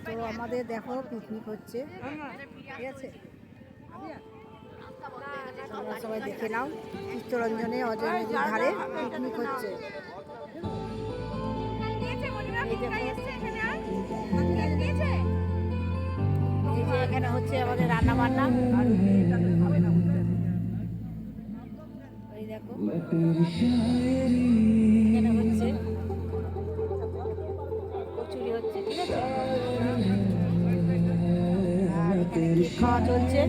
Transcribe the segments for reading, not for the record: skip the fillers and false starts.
তো আমাদের দেখো পিকনিক হচ্ছে, ঠিক আছে? তোমরা সবাই দেখে নাও, চিত্তরঞ্জনে অজয় নদীর ধারে পিকনিক হচ্ছে। এই যে এখানে হচ্ছে আমাদের রান্না বান্না, এই দেখো এখানে হচ্ছে কচুরি হচ্ছে, ঠিক আছে? আর এখানে কেক খাওয়া চলছে।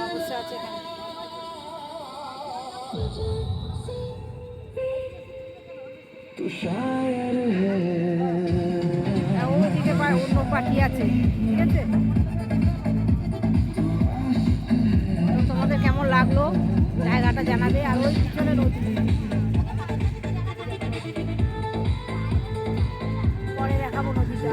বসে আছে। ওদিকে অন্য পার্টি আছে, ঠিক আছে? তো তোমাদের কেমন লাগলো জায়গাটা জানাবে। আর ওই পিছনে নদী, পরে দেখাবো নদীটা।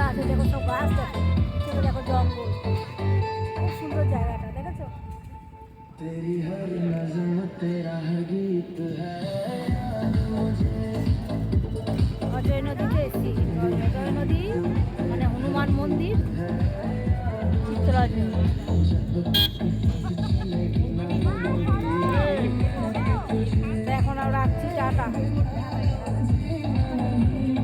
আছে দেখো, সব গাছ দেখো, পিছনে দেখো জঙ্গল, খুব সুন্দর জায়গাটা, দেখেছো? অজয় নদীতে এসছি। অজয় নদী মানে হনুমান মন্দির, চিত্তরঞ্জন। এখন আমরা রাখছি, টাটা।